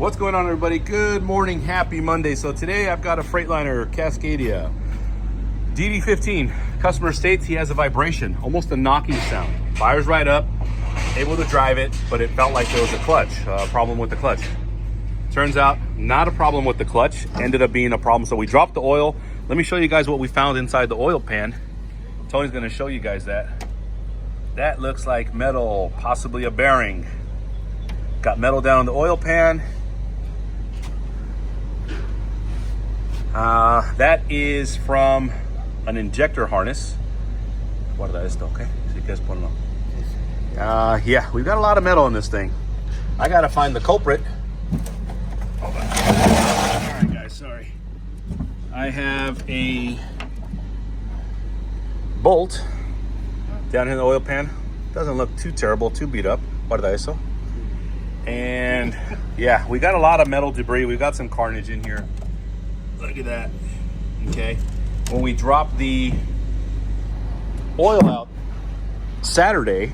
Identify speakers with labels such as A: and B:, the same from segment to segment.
A: What's going on, everybody? Good morning, happy Monday. So today I've got a Freightliner Cascadia DD15. Customer states he has a vibration, almost a knocking sound. Fires right up, able to drive it, but it felt like there was a clutch, problem with the clutch. Turns out not a problem with the clutch, ended up being a problem. So we dropped the oil. Let me show you guys what we found inside the oil pan. Tony's gonna show you guys that. That looks like metal, possibly a bearing. Got metal down in the oil pan. That is from an injector harness. Guarda esto, okay? Si quieres ponerlo. Yeah, we've got a lot of metal in this thing. I gotta find the culprit. Hold on. All right, guys, sorry. I have a bolt down in the oil pan. Doesn't look too terrible, too beat up. Guarda eso. And yeah, we got a lot of metal debris. We've got some carnage in here. Look at that. Okay. When we dropped the oil out Saturday,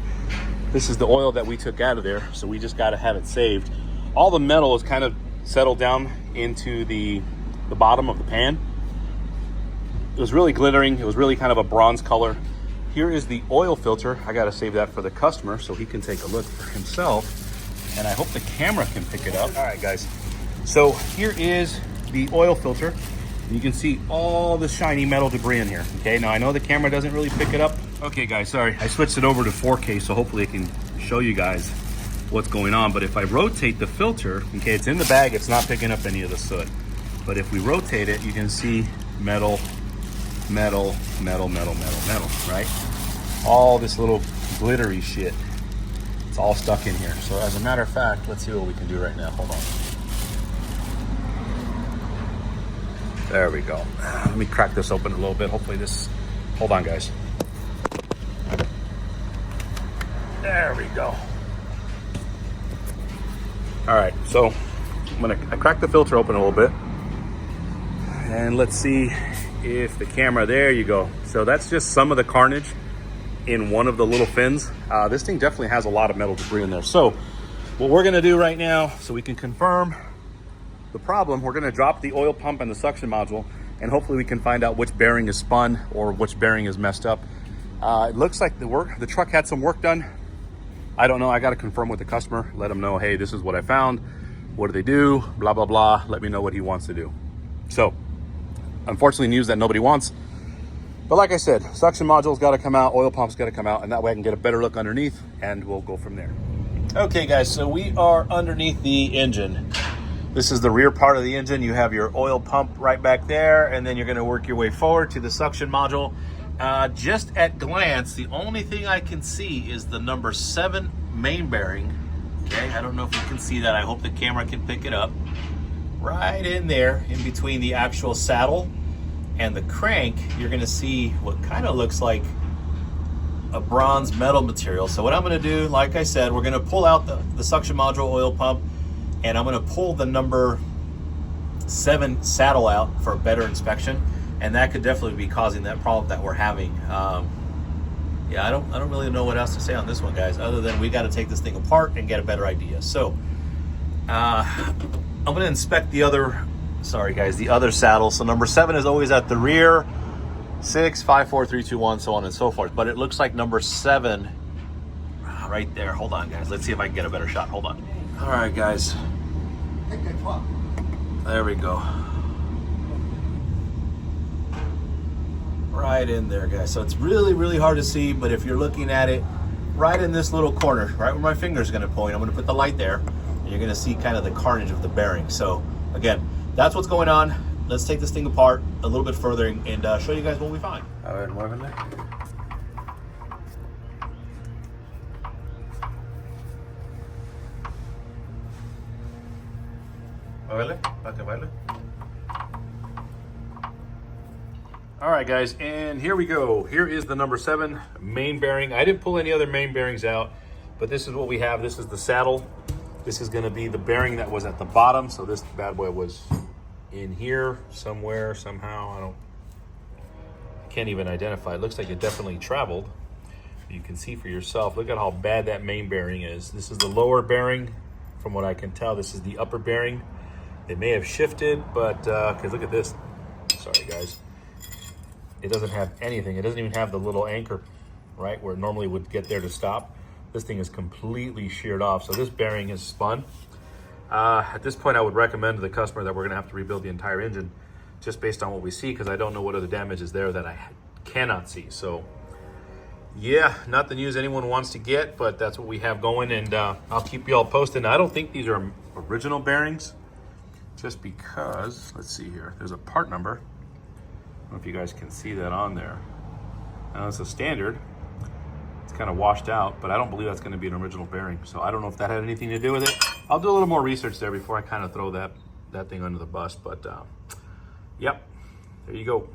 A: this is the oil that we took out of there. So we just got to have it saved. All the metal is kind of settled down into the bottom of the pan. It was really glittering. It was really kind of a bronze color. Here is the oil filter. I got to save that for the customer so he can take a look for himself. And I hope the camera can pick it up. All right, guys. So here is the oil filter. You can see all the shiny metal debris in here. Okay, now I know the camera doesn't really pick it up. Okay, guys, sorry. I switched it over to 4K, so hopefully I can show you guys what's going on. But if I rotate the filter, okay, it's in the bag. It's not picking up any of the soot. But if we rotate it, you can see metal, metal, metal, metal, metal, metal, right? All this little glittery shit. It's all stuck in here. So as a matter of fact, let's see what we can do right now. Hold on. There we go. Let me crack this open a little bit. Hopefully this, hold on, guys. There we go. All right, so I cracked the filter open a little bit. And let's see if the camera, there you go. So that's just some of the carnage in one of the little fins. This thing definitely has a lot of metal debris in there. So what we're gonna do right now, so we can confirm the problem, we're gonna drop the oil pump and the suction module, and hopefully we can find out which bearing is spun or which bearing is messed up. It looks like the truck had some work done. I don't know, I gotta confirm with the customer, let him know, hey, this is what I found. What do they do? Blah, blah, blah. Let me know what he wants to do. So, unfortunately, news that nobody wants. But like I said, suction module's gotta come out, oil pump's gotta come out, and that way I can get a better look underneath, and we'll go from there. Okay, guys, so we are underneath the engine. This is the rear part of the engine. You have your oil pump right back there, and then you're gonna work your way forward to the suction module. Just at glance, the only thing I can see is the number 7 main bearing. Okay, I don't know if you can see that. I hope the camera can pick it up. Right in there, in between the actual saddle and the crank, you're gonna see what kind of looks like a bronze metal material. So what I'm gonna do, like I said, we're gonna pull out the suction module oil pump, and I'm gonna pull the number 7 saddle out for a better inspection, and that could definitely be causing that problem that we're having. Yeah, I don't really know what else to say on this one, guys, other than we gotta take this thing apart and get a better idea. So I'm gonna inspect the other, sorry guys, the other saddle. So number 7 is always at the rear, 6, 5, 4, 3, 2, 1, so on and so forth. But it looks like number 7 right there. Hold on, guys. Let's see if I can get a better shot. Hold on. All right, guys. There we go. Right in there, guys. So it's really, really hard to see, but if you're looking at it right in this little corner, right where my finger is gonna point, I'm gonna put the light there, and you're gonna see kind of the carnage of the bearing. So again, that's what's going on. Let's take this thing apart a little bit further and show you guys what we find. A ver, muévele. Muévele, para que baile. All right, guys, and here we go. Here is the number 7 main bearing. I didn't pull any other main bearings out, but this is what we have. This is the saddle. This is gonna be the bearing that was at the bottom. So this bad boy was in here somewhere, somehow. I can't even identify. It looks like it definitely traveled. You can see for yourself. Look at how bad that main bearing is. This is the lower bearing from what I can tell. This is the upper bearing. They may have shifted, but because look at this. Sorry, guys. It doesn't have anything. It doesn't even have the little anchor, right, where it normally would get there to stop. This thing is completely sheared off. So this bearing is spun. At this point, I would recommend to the customer that we're gonna have to rebuild the entire engine just based on what we see, because I don't know what other damage is there that I cannot see. So yeah, not the news anyone wants to get, but that's what we have going, and I'll keep you all posted. Now, I don't think these are original bearings, just because, let's see here, there's a part number. I don't know if you guys can see that on there. Now, it's a standard. It's kind of washed out, but I don't believe that's going to be an original bearing. So I don't know if that had anything to do with it. I'll do a little more research there before I kind of throw that thing under the bus. But yep, there you go.